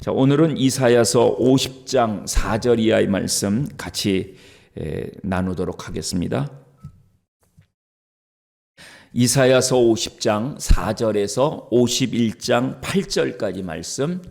자, 오늘은 이사야서 50장 4절 이하의 말씀 같이 나누도록 하겠습니다. 이사야서 50장 4절에서 51장 8절까지 말씀,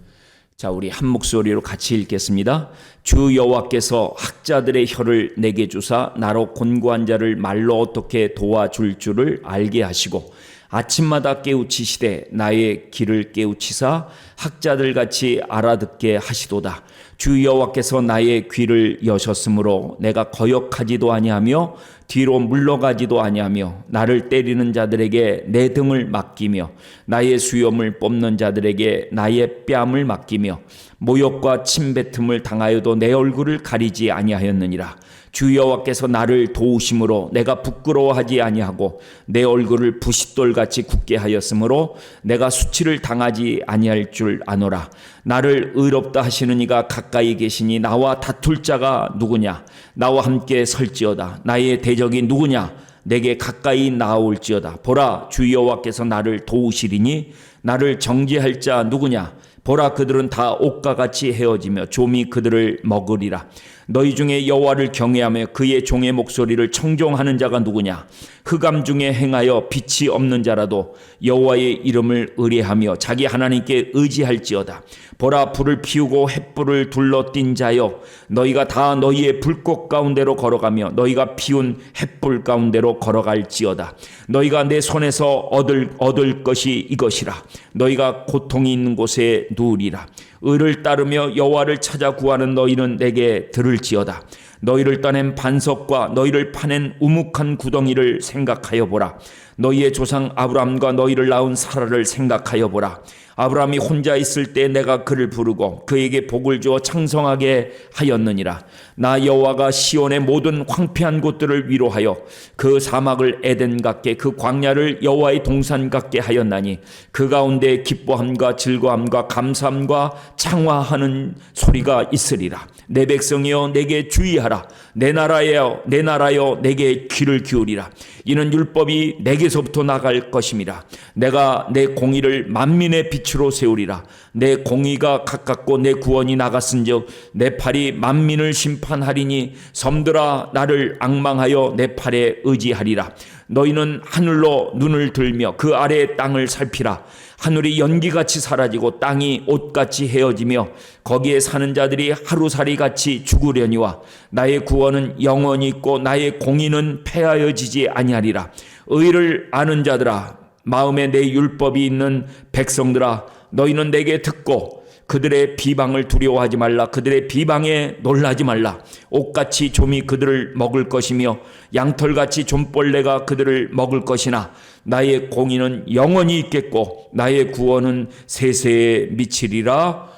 자, 우리 한 목소리로 같이 읽겠습니다. 주 여호와께서 학자들의 혀를 내게 주사 나로 곤고한 자를 말로 어떻게 도와줄 줄을 알게 하시고 아침마다 깨우치시되 나의 길을 깨우치사 학자들같이 알아듣게 하시도다. 주 여호와께서 나의 귀를 여셨으므로 내가 거역하지도 아니하며 뒤로 물러가지도 아니하며 나를 때리는 자들에게 내 등을 맡기며 나의 수염을 뽑는 자들에게 나의 뺨을 맡기며 모욕과 침뱉음을 당하여도 내 얼굴을 가리지 아니하였느니라. 주 여호와께서 나를 도우심으로 내가 부끄러워하지 아니하고 내 얼굴을 부싯돌같이 굳게 하였으므로 내가 수치를 당하지 아니할 줄 아노라. 나를 의롭다 하시는 이가 가까이 계시니 나와 다툴 자가 누구냐? 나와 함께 설지어다. 나의 대적이 누구냐? 내게 가까이 나아올지어다. 보라, 주 여호와께서 나를 도우시리니 나를 정죄할 자 누구냐? 보라, 그들은 다 옥과 같이 헤어지며 좀이 그들을 먹으리라. 너희 중에 여호와를 경외하며 그의 종의 목소리를 청종하는 자가 누구냐? 흑암 중에 행하여 빛이 없는 자라도 여호와의 이름을 의뢰하며 자기 하나님께 의지할지어다. 보라, 불을 피우고 횃불을 둘러띈 자여, 너희가 다 너희의 불꽃 가운데로 걸어가며 너희가 피운 횃불 가운데로 걸어갈지어다. 너희가 내 손에서 얻을 것이 이것이라. 너희가 고통이 있는 곳에 누우리라. 의를 따르며 여호와를 찾아 구하는 너희는 내게 들을지어다. 너희를 따낸 반석과 너희를 파낸 우묵한 구덩이를 생각하여 보라. 너희의 조상 아브라함과 너희를 낳은 사라를 생각하여 보라. 아브라함이 혼자 있을 때 내가 그를 부르고 그에게 복을 주어 창성하게 하였느니라. 나 여호와가 시온의 모든 황폐한 곳들을 위로하여 그 사막을 에덴 같게 그 광야를 여호와의 동산 같게 하였나니 그 가운데 기뻐함과 즐거움과 감사함과 창화하는 소리가 있으리라. 내 백성이여 내게 주의하라. 내 나라여 내게 귀를 기울이라. 이는 율법이 내게서부터 나갈 것임이라. 내가 내 공의를 만민의 빛으로 세우리라. 내 공의가 가깝고 내 구원이 나갔은즉 내 팔이 만민을 심판하리니 섬들아 나를 앙망하여 내 팔에 의지하리라. 너희는 하늘로 눈을 들며 그 아래의 땅을 살피라. 하늘이 연기같이 사라지고 땅이 옷같이 헤어지며 거기에 사는 자들이 하루살이같이 죽으려니와 나의 구원은 영원히 있고 나의 공의는 패하여지지 아니하리라. 의를 아는 자들아, 마음에 내 율법이 있는 백성들아, 너희는 내게 듣고 그들의 비방을 두려워하지 말라. 그들의 비방에 놀라지 말라. 옥같이 좀이 그들을 먹을 것이며 양털같이 좀벌레가 그들을 먹을 것이나 나의 공의는 영원히 있겠고 나의 구원은 세세에 미치리라.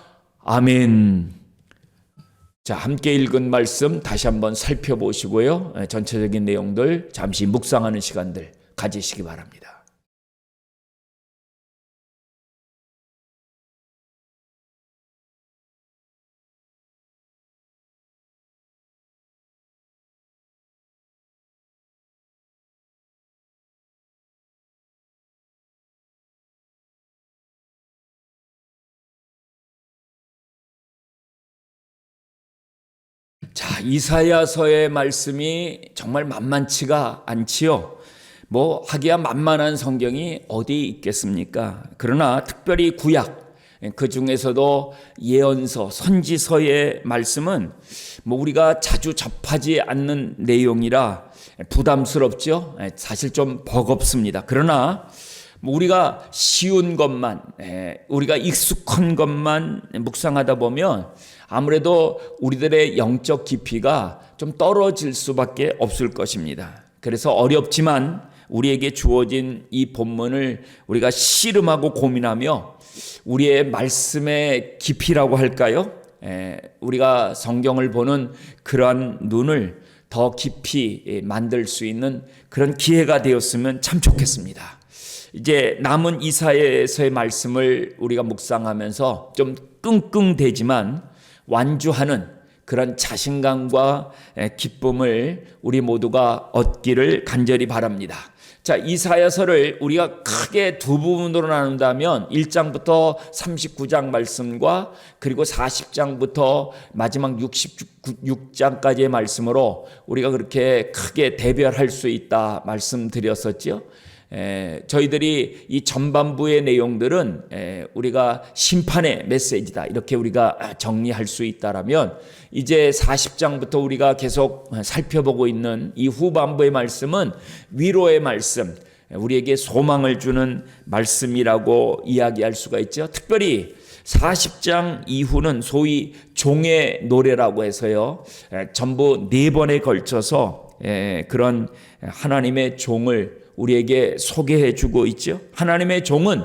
아멘. 자, 함께 읽은 말씀 다시 한번 살펴보시고요. 전체적인 내용들 잠시 묵상하는 시간들 가지시기 바랍니다. 자, 이사야서의 말씀이 정말 만만치가 않지요. 하기야 만만한 성경이 어디 있겠습니까? 그러나 특별히 구약, 그 중에서도 예언서, 선지서의 말씀은 우리가 자주 접하지 않는 내용이라 부담스럽죠. 사실 좀 버겁습니다. 그러나 우리가 쉬운 것만, 우리가 익숙한 것만 묵상하다 보면 아무래도 우리들의 영적 깊이가 좀 떨어질 수밖에 없을 것입니다. 그래서 어렵지만 우리에게 주어진 이 본문을 우리가 씨름하고 고민하며 우리의 말씀의 깊이라고 할까요? 우리가 성경을 보는 그러한 눈을 더 깊이 만들 수 있는 그런 기회가 되었으면 참 좋겠습니다. 이제 남은 이사야서의 말씀을 우리가 묵상하면서 좀 끙끙대지만 완주하는 그런 자신감과 기쁨을 우리 모두가 얻기를 간절히 바랍니다. 자, 이사야서를 우리가 크게 두 부분으로 나눈다면 1장부터 39장 말씀과 그리고 40장부터 마지막 66장까지의 말씀으로 우리가 그렇게 크게 대별할 수 있다 말씀드렸었죠. 저희들이 이 전반부의 내용들은 우리가 심판의 메시지다 이렇게 우리가 정리할 수 있다라면, 이제 40장부터 우리가 계속 살펴보고 있는 이 후반부의 말씀은 위로의 말씀, 우리에게 소망을 주는 말씀이라고 이야기할 수가 있죠. 특별히 40장 이후는 소위 종의 노래라고 해서요, 전부 4번에 걸쳐서 그런 하나님의 종을 우리에게 소개해 주고 있죠. 하나님의 종은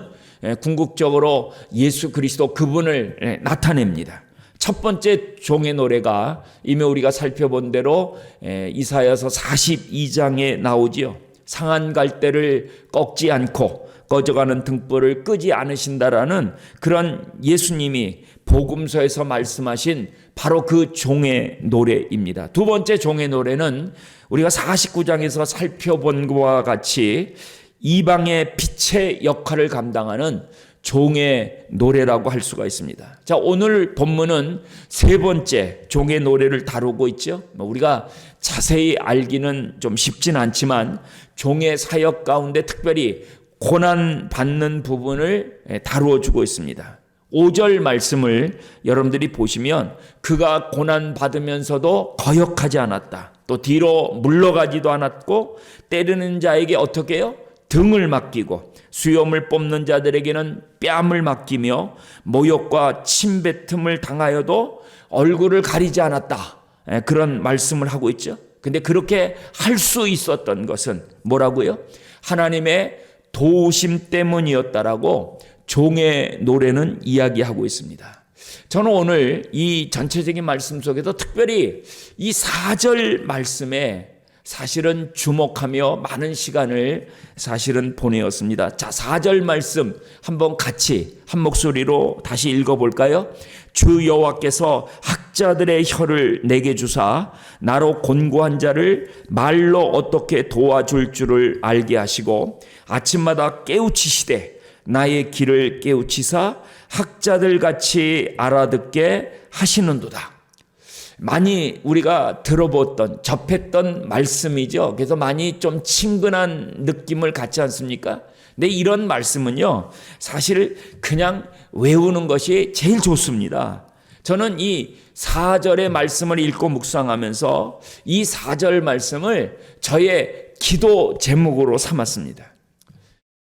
궁극적으로 예수 그리스도 그분을 나타냅니다. 첫 번째 종의 노래가 이미 우리가 살펴본 대로 이사야서 42장에 나오지요. 상한 갈대를 꺾지 않고 꺼져가는 등불을 끄지 않으신다라는 그런 예수님이 복음서에서 말씀하신 바로 그 종의 노래입니다. 두 번째 종의 노래는 우리가 49장에서 살펴본 것과 같이 이방의 빛의 역할을 감당하는 종의 노래라고 할 수가 있습니다. 자, 오늘 본문은 세 번째 종의 노래를 다루고 있죠. 우리가 자세히 알기는 좀 쉽진 않지만 종의 사역 가운데 특별히 고난 받는 부분을 다루어 주고 있습니다. 5절 말씀을 여러분들이 보시면, 그가 고난 받으면서도 거역하지 않았다. 또 뒤로 물러가지도 않았고, 때리는 자에게 어떻게 해요? 등을 맡기고, 수염을 뽑는 자들에게는 뺨을 맡기며, 모욕과 침뱉음을 당하여도 얼굴을 가리지 않았다. 그런 말씀을 하고 있죠. 근데 그렇게 할 수 있었던 것은 뭐라고요? 하나님의 도우심 때문이었다라고 종의 노래는 이야기하고 있습니다. 저는 오늘 이 전체적인 말씀 속에서 특별히 이 4절 말씀에 사실은 주목하며 많은 시간을 사실은 보내었습니다. 자, 4절 말씀 한번 같이 한 목소리로 다시 읽어볼까요? 주 여호와께서 학자들의 혀를 내게 주사 나로 곤고한 자를 말로 어떻게 도와줄 줄을 알게 하시고, 아침마다 깨우치시되 나의 길을 깨우치사 학자들 같이 알아듣게 하시는도다. 많이 우리가 들어봤던, 접했던 말씀이죠. 그래서 많이 좀 친근한 느낌을 갖지 않습니까? 근데 이런 말씀은요, 사실 그냥 외우는 것이 제일 좋습니다. 저는 이 4절의 말씀을 읽고 묵상하면서 이 4절 말씀을 저의 기도 제목으로 삼았습니다.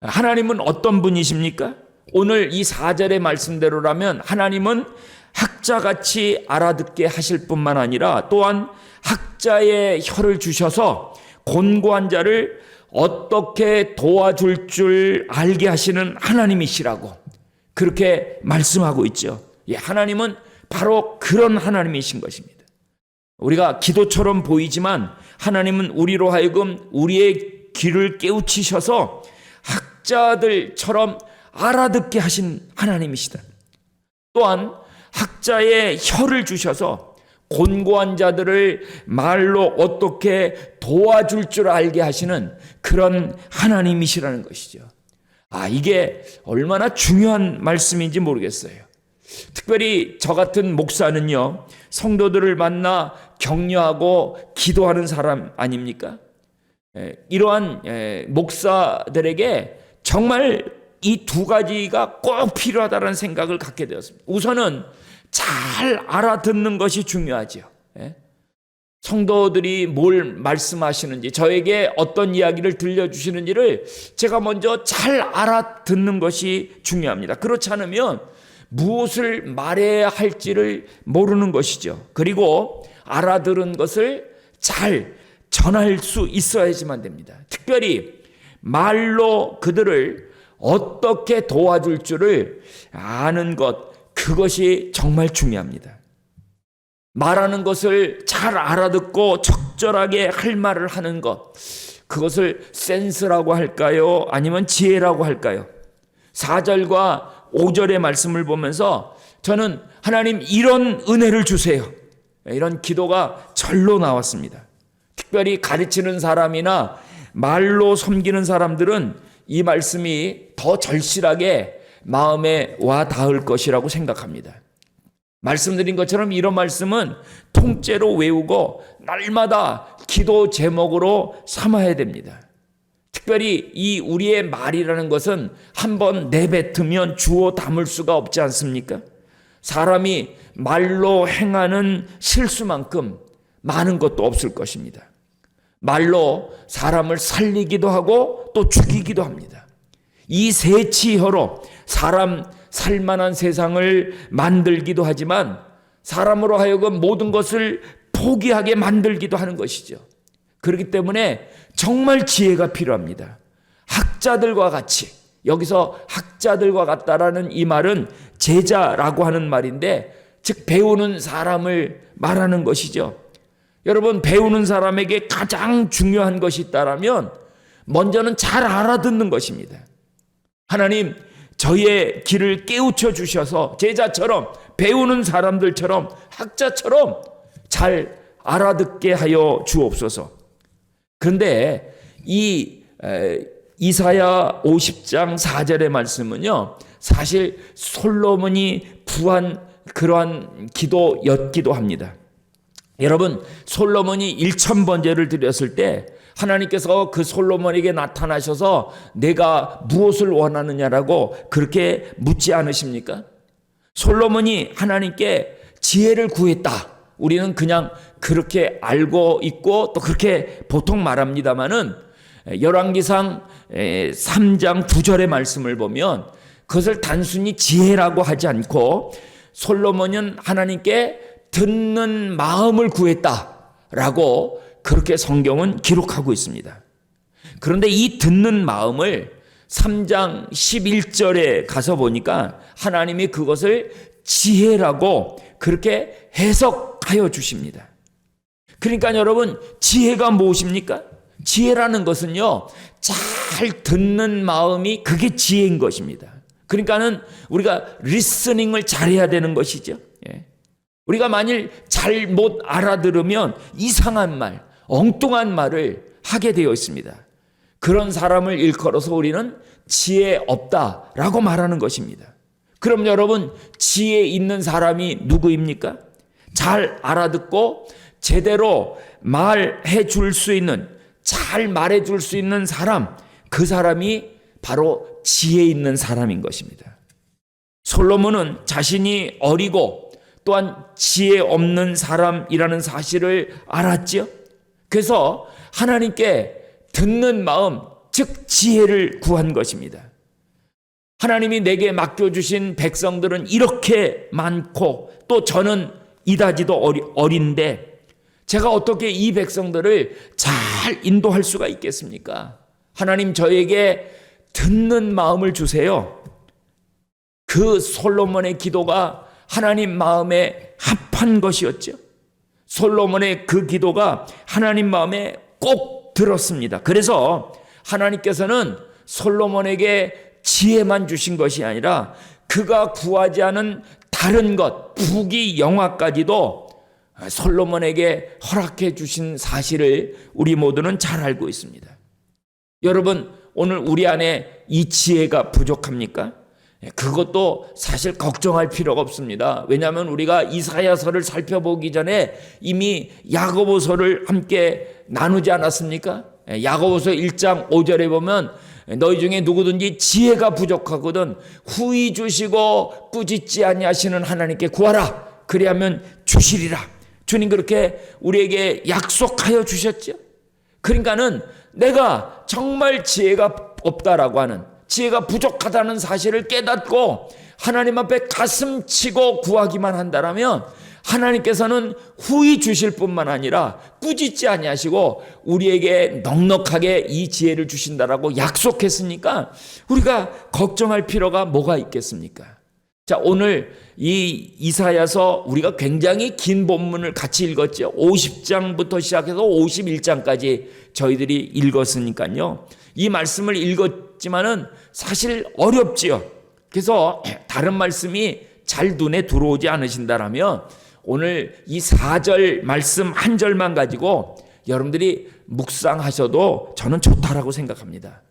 하나님은 어떤 분이십니까? 오늘 이 4절의 말씀대로라면 하나님은 학자같이 알아듣게 하실 뿐만 아니라 또한 학자의 혀를 주셔서 곤고한 자를 어떻게 도와줄 줄 알게 하시는 하나님이시라고 그렇게 말씀하고 있죠. 하나님은 바로 그런 하나님이신 것입니다. 우리가 기도처럼 보이지만 하나님은 우리로 하여금 우리의 귀를 깨우치셔서 학자들처럼 알아듣게 하신 하나님이시다. 또한 학자의 혀를 주셔서 곤고한 자들을 말로 어떻게 도와줄 줄 알게 하시는 그런 하나님이시라는 것이죠. 이게 얼마나 중요한 말씀인지 모르겠어요. 특별히 저 같은 목사는요, 성도들을 만나 격려하고 기도하는 사람 아닙니까? 이러한 목사들에게 정말 이 두 가지가 꼭 필요하다는 생각을 갖게 되었습니다. 우선은 잘 알아듣는 것이 중요하죠. 성도들이 뭘 말씀하시는지, 저에게 어떤 이야기를 들려주시는지를 제가 먼저 잘 알아듣는 것이 중요합니다. 그렇지 않으면 무엇을 말해야 할지를 모르는 것이죠. 그리고 알아들은 것을 잘 전할 수 있어야지만 됩니다. 특별히 말로 그들을 어떻게 도와줄 줄을 아는 것, 그것이 정말 중요합니다. 말하는 것을 잘 알아듣고 적절하게 할 말을 하는 것, 그것을 센스라고 할까요? 아니면 지혜라고 할까요? 4절과 5절의 말씀을 보면서 저는 하나님 이런 은혜를 주세요, 이런 기도가 절로 나왔습니다. 특별히 가르치는 사람이나 말로 섬기는 사람들은 이 말씀이 더 절실하게 마음에 와 닿을 것이라고 생각합니다. 말씀드린 것처럼 이런 말씀은 통째로 외우고 날마다 기도 제목으로 삼아야 됩니다. 특별히 이 우리의 말이라는 것은 한번 내뱉으면 주워 담을 수가 없지 않습니까? 사람이 말로 행하는 실수만큼 많은 것도 없을 것입니다. 말로 사람을 살리기도 하고 또 죽이기도 합니다. 이 세치혀로 사람 살만한 세상을 만들기도 하지만 사람으로 하여금 모든 것을 포기하게 만들기도 하는 것이죠. 그렇기 때문에 정말 지혜가 필요합니다. 학자들과 같이, 여기서 학자들과 같다라는 이 말은 제자라고 하는 말인데, 즉 배우는 사람을 말하는 것이죠. 여러분, 배우는 사람에게 가장 중요한 것이 있다라면 먼저는 잘 알아듣는 것입니다. 하나님, 저의 귀를 깨우쳐 주셔서 제자처럼, 배우는 사람들처럼, 학자처럼 잘 알아듣게 하여 주옵소서. 그런데 이 이사야 50장 4절의 말씀은요, 사실 솔로몬이 구한 그러한 기도였기도 합니다. 여러분, 솔로몬이 1000번제를 드렸을 때 하나님께서 그 솔로몬에게 나타나셔서 내가 무엇을 원하느냐라고 그렇게 묻지 않으십니까? 솔로몬이 하나님께 지혜를 구했다. 우리는 그냥 그렇게 알고 있고 또 그렇게 보통 말합니다마는 열왕기상 3장 9절의 말씀을 보면 그것을 단순히 지혜라고 하지 않고 솔로몬은 하나님께 듣는 마음을 구했다라고 그렇게 성경은 기록하고 있습니다. 그런데 이 듣는 마음을 3장 11절에 가서 보니까 하나님이 그것을 지혜라고 그렇게 해석하여 주십니다. 그러니까 여러분, 지혜가 무엇입니까? 지혜라는 것은요, 잘 듣는 마음이 그게 지혜인 것입니다. 그러니까는 우리가 리스닝을 잘해야 되는 것이죠. 우리가 만일 잘못 알아들으면 이상한 말, 엉뚱한 말을 하게 되어 있습니다. 그런 사람을 일컬어서 우리는 지혜 없다라고 말하는 것입니다. 그럼 여러분, 지혜 있는 사람이 누구입니까? 잘 알아듣고 제대로 말해 줄 수 있는, 잘 말해 줄 수 있는 사람, 그 사람이 바로 지혜 있는 사람인 것입니다. 솔로몬은 자신이 어리고 또한 지혜 없는 사람이라는 사실을 알았지요. 그래서 하나님께 듣는 마음, 즉 지혜를 구한 것입니다. 하나님이 내게 맡겨주신 백성들은 이렇게 많고 또 저는 이다지도 어린데 제가 어떻게 이 백성들을 잘 인도할 수가 있겠습니까? 하나님, 저에게 듣는 마음을 주세요. 그 솔로몬의 기도가 하나님 마음에 합한 것이었죠. 솔로몬의 그 기도가 하나님 마음에 꼭 들었습니다. 그래서 하나님께서는 솔로몬에게 지혜만 주신 것이 아니라 그가 구하지 않은 다른 것, 부귀 영화까지도 솔로몬에게 허락해 주신 사실을 우리 모두는 잘 알고 있습니다. 여러분, 오늘 우리 안에 이 지혜가 부족합니까? 그것도 사실 걱정할 필요가 없습니다. 왜냐하면 우리가 이사야서를 살펴보기 전에 이미 야고보서를 함께 나누지 않았습니까? 야고보서 1장 5절에 보면 너희 중에 누구든지 지혜가 부족하거든 후히 주시고 꾸짖지 아니하시는 하나님께 구하라. 그리하면 주시리라. 주님 그렇게 우리에게 약속하여 주셨죠. 그러니까는 내가 정말 지혜가 없다라고 하는, 지혜가 부족하다는 사실을 깨닫고 하나님 앞에 가슴 치고 구하기만 한다라면 하나님께서는 후히 주실 뿐만 아니라 꾸짖지 아니하시고 우리에게 넉넉하게 이 지혜를 주신다라고 약속했으니까 우리가 걱정할 필요가 뭐가 있겠습니까? 자, 오늘 이 이사야서 우리가 굉장히 긴 본문을 같이 읽었죠. 50장부터 시작해서 51장까지 저희들이 읽었으니까요. 이 말씀을 읽었지만은 사실 어렵지요. 그래서 다른 말씀이 잘 눈에 들어오지 않으신다라면 오늘 이 4절 말씀 한 절만 가지고 여러분들이 묵상하셔도 저는 좋다라고 생각합니다.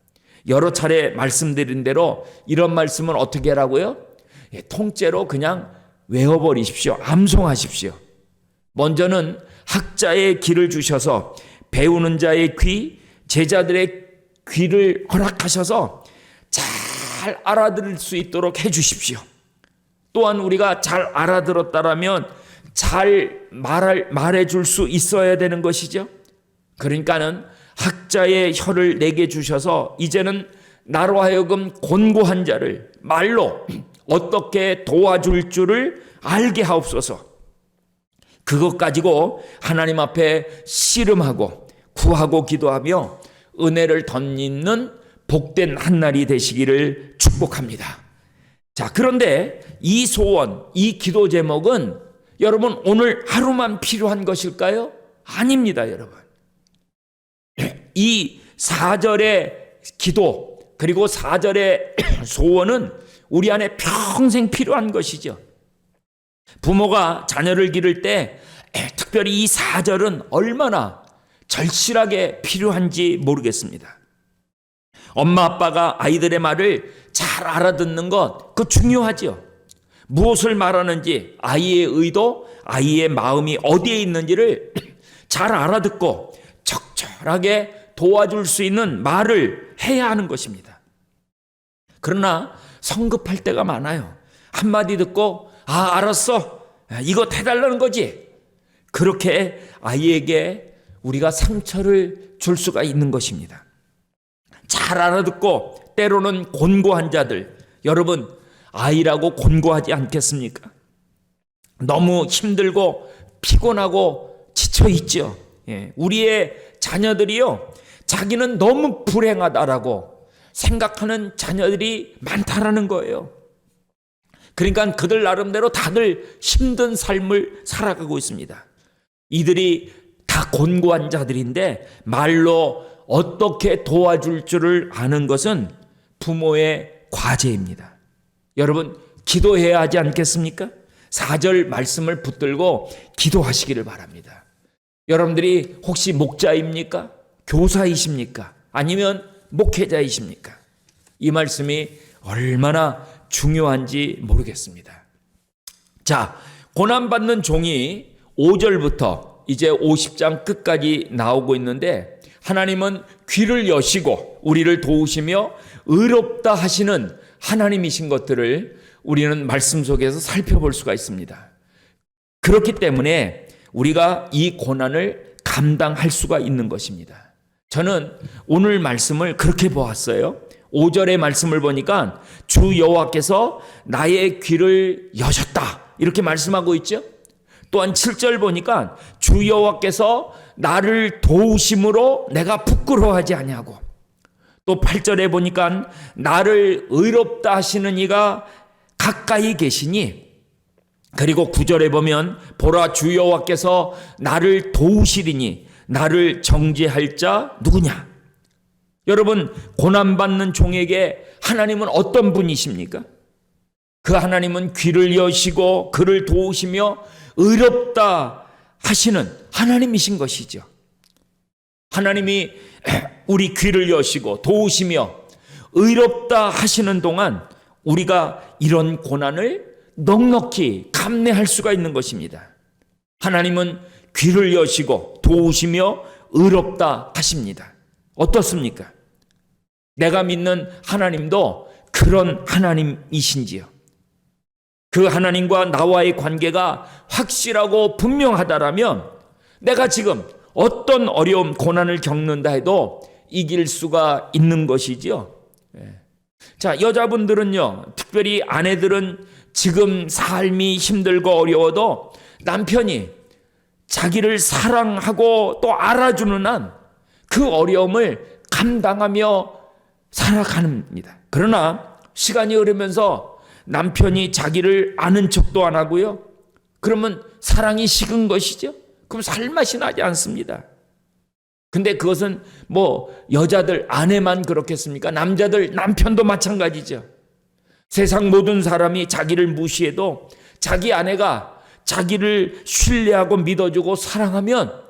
여러 차례 말씀드린 대로 이런 말씀은 어떻게 하라고요? 통째로 그냥 외워버리십시오. 암송하십시오. 먼저는 학자의 귀를 주셔서 배우는 자의 귀, 제자들의 귀를 허락하셔서 잘 알아들을 수 있도록 해주십시오. 또한 우리가 잘 알아들었다라면 잘 말해줄 수 있어야 되는 것이죠. 그러니까는 학자의 혀를 내게 주셔서 이제는 나로 하여금 곤고한 자를 말로 어떻게 도와줄 줄을 알게 하옵소서. 그것 가지고 하나님 앞에 씨름하고 구하고 기도하며 은혜를 덧입는 복된 한날이 되시기를 축복합니다. 자, 그런데 이 소원, 이 기도 제목은 여러분 오늘 하루만 필요한 것일까요? 아닙니다, 여러분. 이 4절의 기도 그리고 4절의 소원은 우리 안에 평생 필요한 것이죠. 부모가 자녀를 기를 때 특별히 이 4절은 얼마나 절실하게 필요한지 모르겠습니다. 엄마 아빠가 아이들의 말을 잘 알아듣는 것, 그거 중요하죠. 무엇을 말하는지, 아이의 의도, 아이의 마음이 어디에 있는지를 잘 알아듣고 적절하게 도와줄 수 있는 말을 해야 하는 것입니다. 그러나 성급할 때가 많아요. 한마디 듣고 알았어, 이거 해달라는 거지. 그렇게 아이에게 우리가 상처를 줄 수가 있는 것입니다. 잘 알아듣고 때로는 곤고한 자들, 여러분 아이라고 곤고하지 않겠습니까? 너무 힘들고 피곤하고 지쳐있죠. 우리의 자녀들이요, 자기는 너무 불행하다라고 생각하는 자녀들이 많다라는 거예요. 그러니까 그들 나름대로 다들 힘든 삶을 살아가고 있습니다. 이들이 다 곤고한 자들인데 말로 어떻게 도와줄 줄을 아는 것은 부모의 과제입니다. 여러분 기도해야 하지 않겠습니까? 4절 말씀을 붙들고 기도하시기를 바랍니다. 여러분들이 혹시 목자입니까? 교사이십니까? 아니면 목회자이십니까? 이 말씀이 얼마나 중요한지 모르겠습니다. 자, 고난받는 종이 5절부터 이제 50장 끝까지 나오고 있는데 하나님은 귀를 여시고 우리를 도우시며 의롭다 하시는 하나님이신 것들을 우리는 말씀 속에서 살펴볼 수가 있습니다. 그렇기 때문에 우리가 이 고난을 감당할 수가 있는 것입니다. 저는 오늘 말씀을 그렇게 보았어요. 5절의 말씀을 보니까 주 여호와께서 나의 귀를 여셨다 이렇게 말씀하고 있죠. 또한 7절 보니까 주 여호와께서 나를 도우심으로 내가 부끄러워하지 아니하고, 또 8절에 보니까 나를 의롭다 하시는 이가 가까이 계시니, 그리고 9절에 보면 보라 주 여호와께서 나를 도우시리니 나를 정죄할 자 누구냐? 여러분 고난받는 종에게 하나님은 어떤 분이십니까? 그 하나님은 귀를 여시고 그를 도우시며 의롭다 하시는 하나님이신 것이죠. 하나님이 우리 귀를 여시고 도우시며 의롭다 하시는 동안 우리가 이런 고난을 넉넉히 감내할 수가 있는 것입니다. 하나님은 귀를 여시고 도우시며 의롭다 하십니다. 어떻습니까? 내가 믿는 하나님도 그런 하나님이신지요? 그 하나님과 나와의 관계가 확실하고 분명하다라면 내가 지금 어떤 어려움, 고난을 겪는다 해도 이길 수가 있는 것이죠. 자, 여자분들은요, 특별히 아내들은 지금 삶이 힘들고 어려워도 남편이 자기를 사랑하고 또 알아주는 한 그 어려움을 감당하며 살아갑니다. 그러나 시간이 흐르면서 남편이 자기를 아는 척도 안 하고요, 그러면 사랑이 식은 것이죠. 그럼 살맛이 나지 않습니다. 근데 그것은 뭐 여자들 아내만 그렇겠습니까? 남자들 남편도 마찬가지죠. 세상 모든 사람이 자기를 무시해도 자기 아내가 자기를 신뢰하고 믿어주고 사랑하면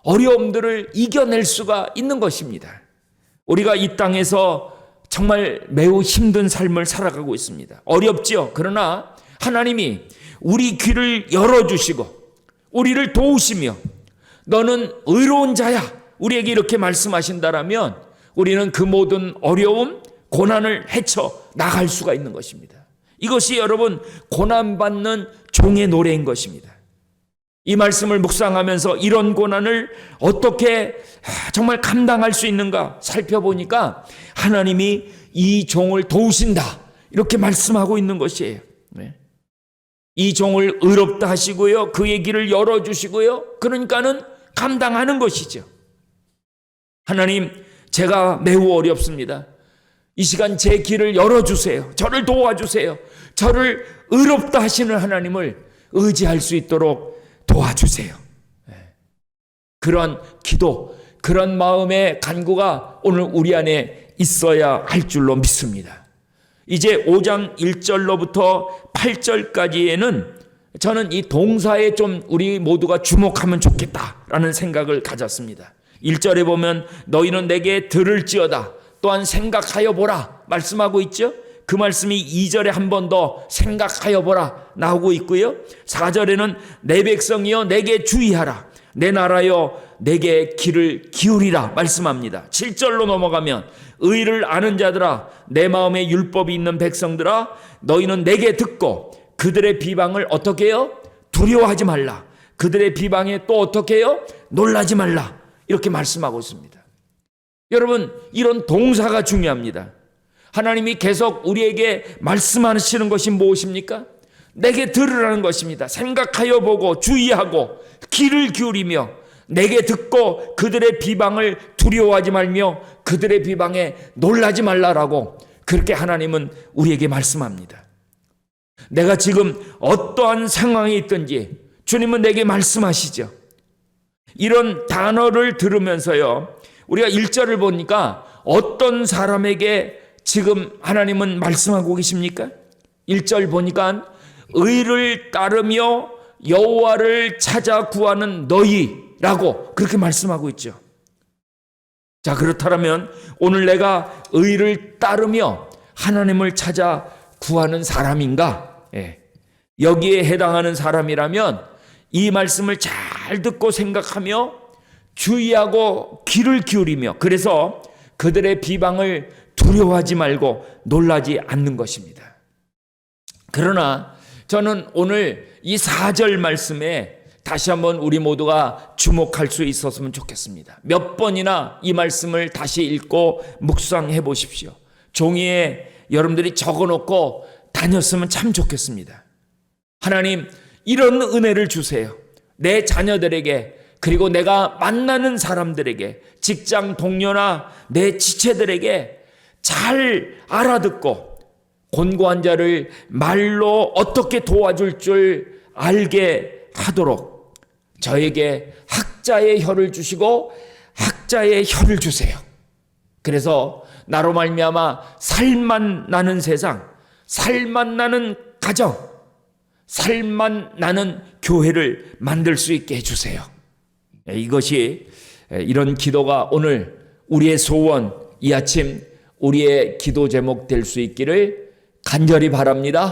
어려움들을 이겨낼 수가 있는 것입니다. 우리가 이 땅에서 정말 매우 힘든 삶을 살아가고 있습니다. 어렵지요. 그러나 하나님이 우리 귀를 열어주시고 우리를 도우시며 너는 의로운 자야, 우리에게 이렇게 말씀하신다라면 우리는 그 모든 어려움, 고난을 헤쳐 나갈 수가 있는 것입니다. 이것이 여러분 고난받는 종의 노래인 것입니다. 이 말씀을 묵상하면서 이런 고난을 어떻게 정말 감당할 수 있는가 살펴보니까 하나님이 이 종을 도우신다 이렇게 말씀하고 있는 것이에요. 이 종을 의롭다 하시고요, 그의 길을 열어주시고요, 그러니까는 감당하는 것이죠. 하나님, 제가 매우 어렵습니다. 이 시간 제 길을 열어주세요. 저를 도와주세요. 저를 의롭다 하시는 하나님을 의지할 수 있도록 도와주세요. 그런 기도, 그런 마음의 간구가 오늘 우리 안에 있어야 할 줄로 믿습니다. 이제 5장 1절로부터 8절까지에는 저는 이 동사에 좀 우리 모두가 주목하면 좋겠다라는 생각을 가졌습니다. 1절에 보면 너희는 내게 들을지어다 또한 생각하여 보라 말씀하고 있죠. 그 말씀이 2절에 한 번 더 생각하여 보라 나오고 있고요. 4절에는 내 백성이여 내게 주의하라 내 나라여 내게 귀를 기울이라 말씀합니다. 7절로 넘어가면 의를 아는 자들아 내 마음에 율법이 있는 백성들아 너희는 내게 듣고 그들의 비방을 어떻게 해요? 두려워하지 말라. 그들의 비방에 또 어떻게 해요? 놀라지 말라. 이렇게 말씀하고 있습니다. 여러분, 이런 동사가 중요합니다. 하나님이 계속 우리에게 말씀하시는 것이 무엇입니까? 내게 들으라는 것입니다. 생각하여 보고 주의하고 귀를 기울이며 내게 듣고 그들의 비방을 두려워하지 말며 그들의 비방에 놀라지 말라라고 그렇게 하나님은 우리에게 말씀합니다. 내가 지금 어떠한 상황에 있든지 주님은 내게 말씀하시죠. 이런 단어를 들으면서요, 우리가 1절을 보니까 어떤 사람에게 지금 하나님은 말씀하고 계십니까? 1절 보니까 의를 따르며 여호와를 찾아 구하는 너희라고 그렇게 말씀하고 있죠. 자, 그렇다면 오늘 내가 의를 따르며 하나님을 찾아 구하는 사람인가? 여기에 해당하는 사람이라면 이 말씀을 잘 듣고 생각하며 주의하고 귀를 기울이며 그래서 그들의 비방을 두려워하지 말고 놀라지 않는 것입니다. 그러나 저는 오늘 이 4절 말씀에 다시 한번 우리 모두가 주목할 수 있었으면 좋겠습니다. 몇 번이나 이 말씀을 다시 읽고 묵상해 보십시오. 종이에 여러분들이 적어놓고 다녔으면 참 좋겠습니다. 하나님, 이런 은혜를 주세요. 내 자녀들에게, 그리고 내가 만나는 사람들에게, 직장 동료나 내 지체들에게 잘 알아듣고 곤고한 자를 말로 어떻게 도와줄 줄 알게 하도록 저에게 학자의 혀를 주시고 학자의 혀를 주세요. 그래서 나로 말미암아 살만 나는 세상, 살만 나는 가정, 살만 나는 교회를 만들 수 있게 해주세요. 이것이 이런 기도가 오늘 우리의 소원, 이 아침 우리의 기도 제목 될 수 있기를 간절히 바랍니다.